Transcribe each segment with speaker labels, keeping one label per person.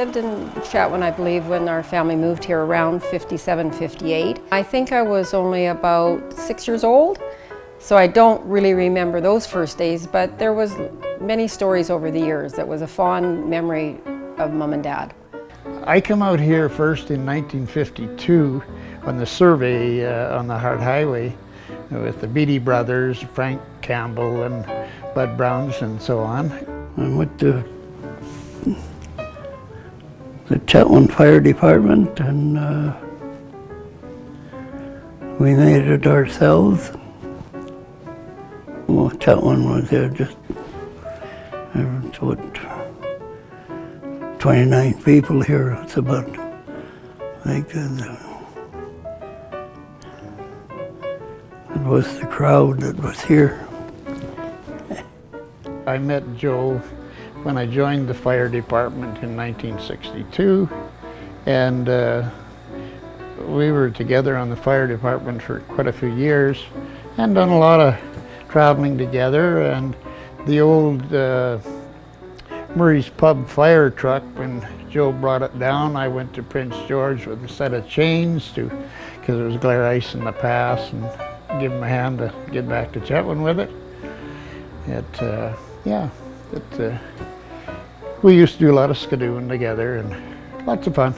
Speaker 1: lived in Chetwynd, I believe, when our family moved here around 57, 58. I think I was only about 6 years old, so I don't really remember those first days, but there was many stories over the years. That was a fond memory of Mom and Dad.
Speaker 2: I came out here first in 1952 on the survey on the Hart Highway with the Beatty brothers, Frank Campbell and Bud Browns and so on.
Speaker 3: I went to the Chetwynd Fire Department, and we made it ourselves. Well, Chetwynd was there just, what, 29 people here. It's about like it was the crowd that was here.
Speaker 2: I met Joe when I joined the fire department in 1962, and we were together on the fire department for quite a few years and done a lot of traveling together. And the old Murray's Pub fire truck, when Joe brought it down, I went to Prince George with a set of chains because there was glare ice in the pass, and give him a hand to get back to Chetwynd with it. We used to do a lot of skidooing together and lots of fun.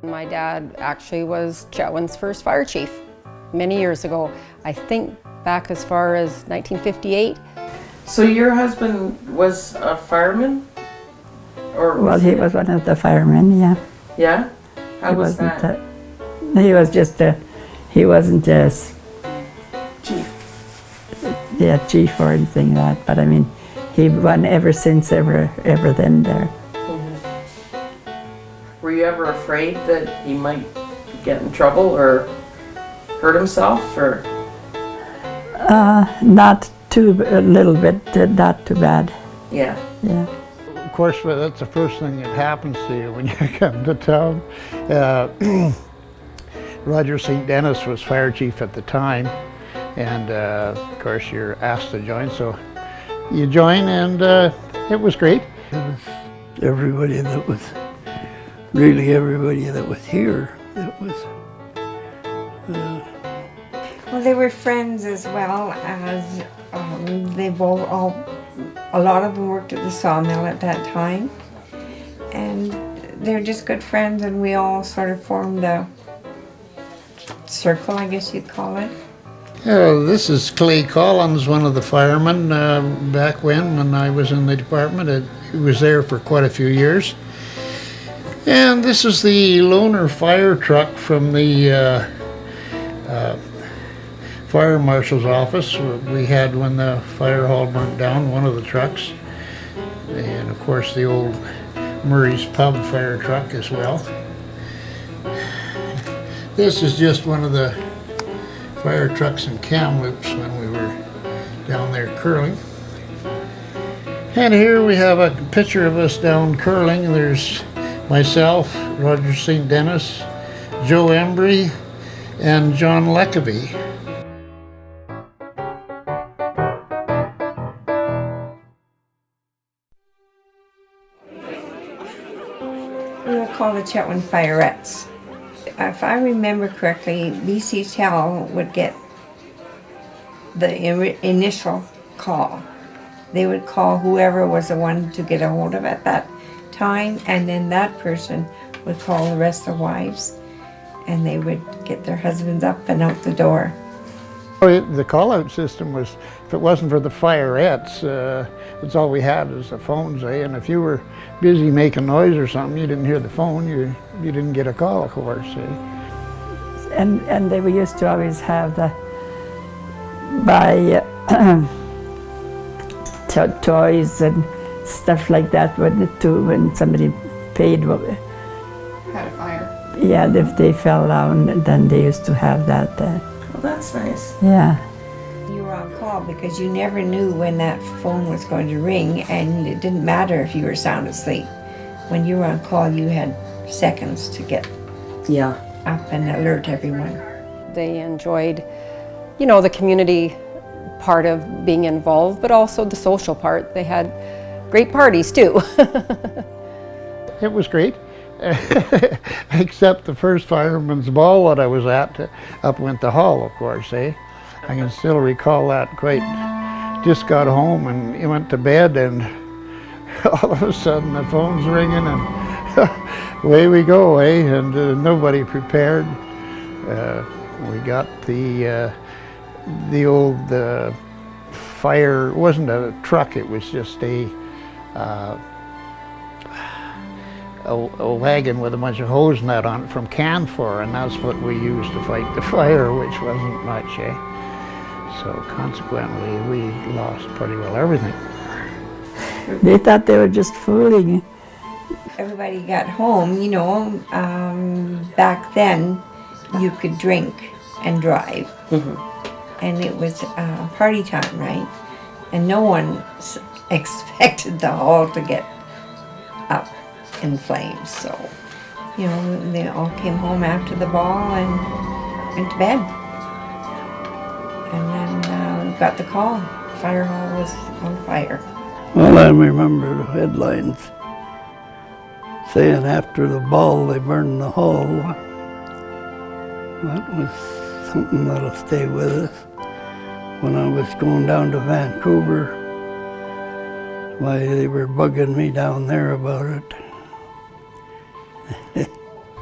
Speaker 1: My dad actually was Chetwynd's first fire chief many years ago. I think back as far as 1958.
Speaker 4: So your husband was a fireman? Or
Speaker 5: well, he was one of the firemen, yeah.
Speaker 4: Yeah? How was that?
Speaker 5: He was just he wasn't a
Speaker 4: chief.
Speaker 5: Yeah, chief or anything like that, but I mean, he won ever since, ever then there.
Speaker 4: Mm-hmm. Were you ever afraid that he might get in trouble or hurt himself, or?
Speaker 5: Not too, a little bit, not too bad.
Speaker 4: Yeah.
Speaker 5: Yeah.
Speaker 2: Of course, that's the first thing that happens to you when you come to town. Roger St. Dennis was fire chief at the time, and of course you're asked to join, so you join, and it was great.
Speaker 3: It was everybody that was, really everybody that was here, that was.
Speaker 6: Well, they were friends as well as they both a lot of them worked at the sawmill at that time, and they're just good friends, and we all sort of formed a circle, I guess you'd call it.
Speaker 2: This is Clay Collins, one of the firemen back when I was in the department. He was there for quite a few years. And this is the loaner fire truck from the fire marshal's office we had when the fire hall burnt down, one of the trucks. And of course the old Murray's Pub fire truck as well. This is just one of the fire trucks in Kamloops when we were down there curling. And here we have a picture of us down curling. There's myself, Roger St. Dennis, Joe Embry, and John Leckaby.
Speaker 6: We were called the Chetwynd Fireettes. If I remember correctly, BC Tel would get the initial call. They would call whoever was the one to get a hold of at that time, and then that person would call the rest of the wives, and they would get their husbands up and out the door.
Speaker 2: The call-out system was, if it wasn't for the fireettes, that's all we had was the phones, and if you were busy making noise or something, you didn't hear the phone, you didn't get a call, of course.
Speaker 5: And they used to always have the, buy toys and stuff like that when somebody paid.
Speaker 4: Had a fire.
Speaker 5: Yeah, if they fell down, then they used to have that.
Speaker 4: Well, that's nice.
Speaker 5: Yeah.
Speaker 6: You were on call because you never knew when that phone was going to ring, and it didn't matter if you were sound asleep. When you were on call, you had seconds to get up and alert everyone.
Speaker 1: They enjoyed, the community part of being involved, but also the social part. They had great parties too.
Speaker 2: It was great, except the first fireman's ball that I was at, up went the hall, of course, eh? I can still recall that quite. Just got home and he went to bed, and all of a sudden the phone's ringing and away we go, eh? And nobody prepared. We got the old fire. It wasn't a truck, it was just a wagon with a bunch of hose net on it from Canfor, and that's what we used to fight the fire, which wasn't much, eh? So consequently, we lost pretty well everything.
Speaker 5: They thought they were just fooling.
Speaker 6: Everybody got home, you know, back then you could drink and drive. And it was party time, right? And no one expected the hall to get up in flames. So, you know, they all came home after the ball and went to bed. And then we got the call. Fire hall was on fire.
Speaker 3: Well, I remember the headlines saying after the ball they burned the hall. That was something that'll stay with us. When I was going down to Vancouver, why they were bugging me down there about it.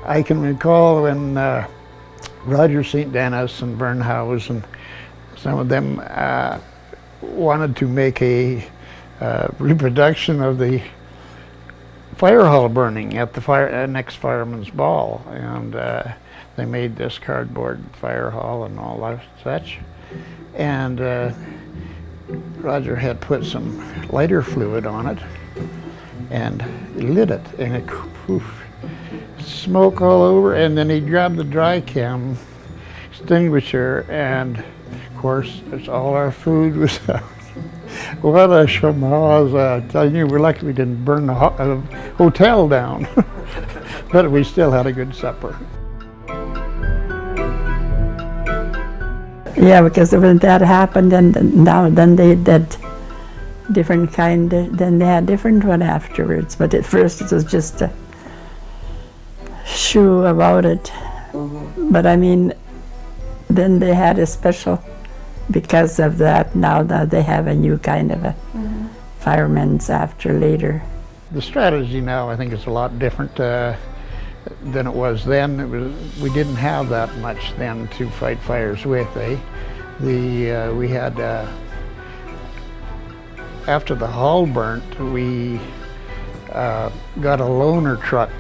Speaker 2: I can recall when Roger St. Denis and Burnhouse and some of them wanted to make a reproduction of the fire hall burning at the next fireman's ball, and they made this cardboard fire hall and all that such. And Roger had put some lighter fluid on it and lit it, and it poof, smoke all over, and then he grabbed the dry chem extinguisher, and of course all our food was out. What a chamaz. I tell you, we're lucky we didn't burn the hotel down. But we still had a good supper.
Speaker 5: Yeah, because when that happened, and then they did different kind. Then they had different one afterwards. But at first it was just a shoo about it. But I mean, then they had a special. Because of that, now that they have a new kind of a fireman's after later.
Speaker 2: The strategy now, I think, is a lot different than it was then. We didn't have that much then to fight fires with, eh? We had, after the hall burnt, we got a loaner truck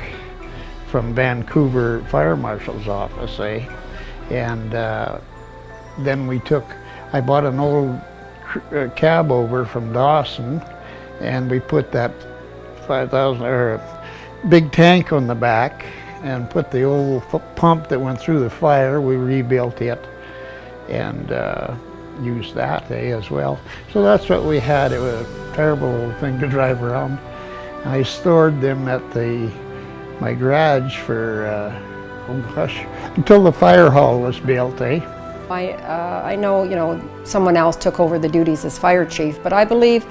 Speaker 2: from Vancouver Fire Marshal's office, eh? And then I bought an old cab over from Dawson, and we put that 5,000 or big tank on the back, and put the old pump that went through the fire. We rebuilt it and used that as well. So that's what we had. It was a terrible thing to drive around. I stored them at my garage for until the fire hall was built, eh?
Speaker 1: I know, you know, someone else took over the duties as fire chief, but I believe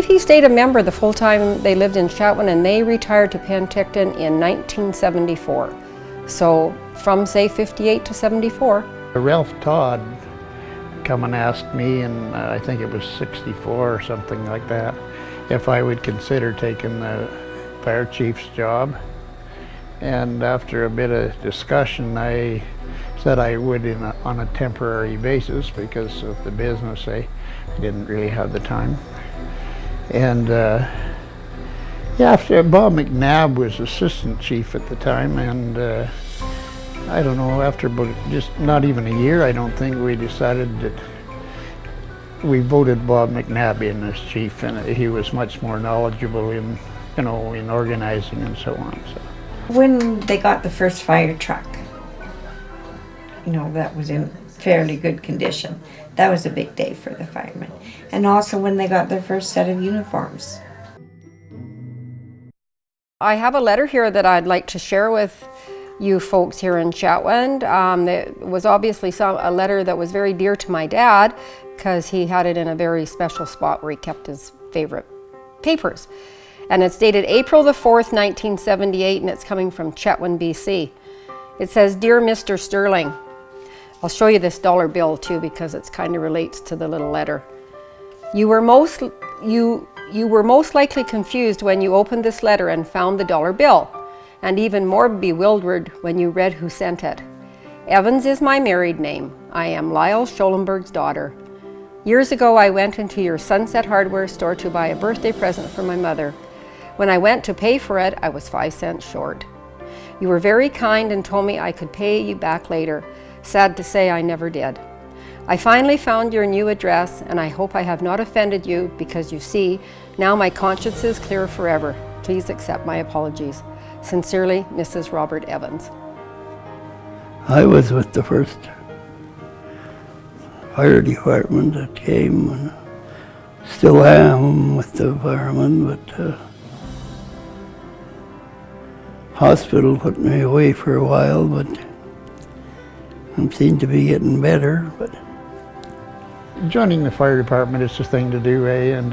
Speaker 1: he stayed a member the full time they lived in Chetwynd, and they retired to Penticton in 1974. So from, say, 58 to 74.
Speaker 2: Ralph Todd come and asked me, and I think it was 64 or something like that, if I would consider taking the fire chief's job. And after a bit of discussion, I said I would on a temporary basis because of the business. I didn't really have the time. And yeah, after Bob McNabb was assistant chief at the time, and I don't know, after just not even a year, I don't think, we decided that we voted Bob McNabb in as chief, and he was much more knowledgeable in, you know, in organizing and so on. So.
Speaker 6: When they got the first fire truck, you know, that was in fairly good condition. That was a big day for the firemen. And also when they got their first set of uniforms.
Speaker 1: I have a letter here that I'd like to share with you folks here in Chetwynd. It was obviously a letter that was very dear to my dad, because he had it in a very special spot where he kept his favorite papers. And it's dated April the 4th, 1978, and it's coming from Chetwynd, BC. It says, "Dear Mr. Sterling," I'll show you this dollar bill too because it kind of relates to the little letter. You were most likely confused when you opened this letter and found the dollar bill, and even more bewildered when you read who sent it. Evans is my married name. I am Lyle Schoenberg's daughter. Years ago, I went into your Sunset hardware store to buy a birthday present for my mother. When I went to pay for it, I was 5 cents short. You were very kind and told me I could pay you back later. Sad to say, I never did. I finally found your new address, and I hope I have not offended you because you see, now my conscience is clear forever. Please accept my apologies. Sincerely, Mrs. Robert Evans.
Speaker 3: I was with the first fire department that came, and still am with the firemen, but hospital put me away for a while, but I seem to be getting better. But
Speaker 2: joining the fire department is the thing to do, and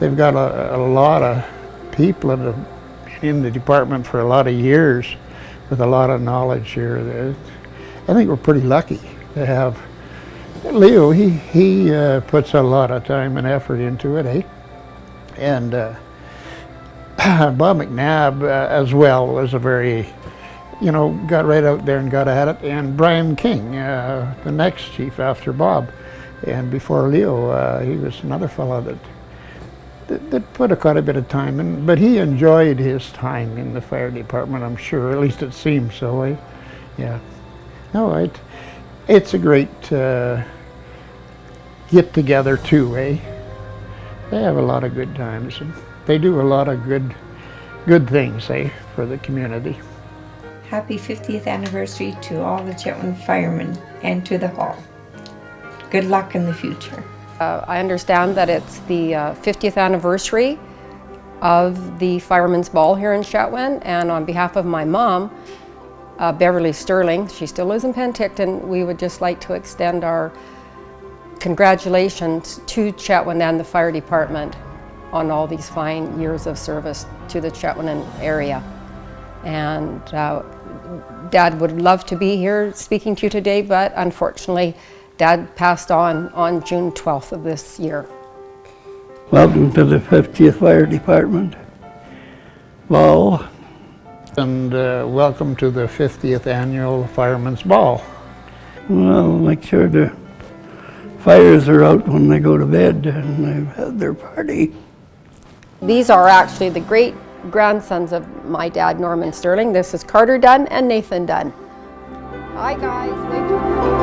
Speaker 2: they've got a lot of people in the department for a lot of years with a lot of knowledge here. I think we're pretty lucky to have Leo. He puts a lot of time and effort into it, eh? And Bob McNabb as well was a very, got right out there and got at it. And Brian King, the next chief after Bob, and before Leo, he was another fellow that put quite a bit of time in, but he enjoyed his time in the fire department, I'm sure. At least it seems so, eh? Yeah. No, it's a great get together too, eh? They have a lot of good times, and they do a lot of good things, eh, for the community.
Speaker 6: Happy 50th anniversary to all the Chetwynd firemen and to the hall. Good luck in the future.
Speaker 1: I understand that it's the 50th anniversary of the Firemen's Ball here in Chetwynd, and on behalf of my mom, Beverly Sterling, she still lives in Penticton, we would just like to extend our congratulations to Chetwynd and the fire department on all these fine years of service to the Chetwynd area. And Dad would love to be here speaking to you today, but unfortunately, Dad passed on June 12th of this year.
Speaker 3: welcome to the 50th Fire Department Ball.
Speaker 2: And welcome to the 50th Annual Firemen's Ball.
Speaker 3: Well, make sure the fires are out when they go to bed and they've had their party.
Speaker 1: These are actually the great grandsons of my dad, Norman Sterling. This is Carter Dunn and Nathan Dunn. Hi guys.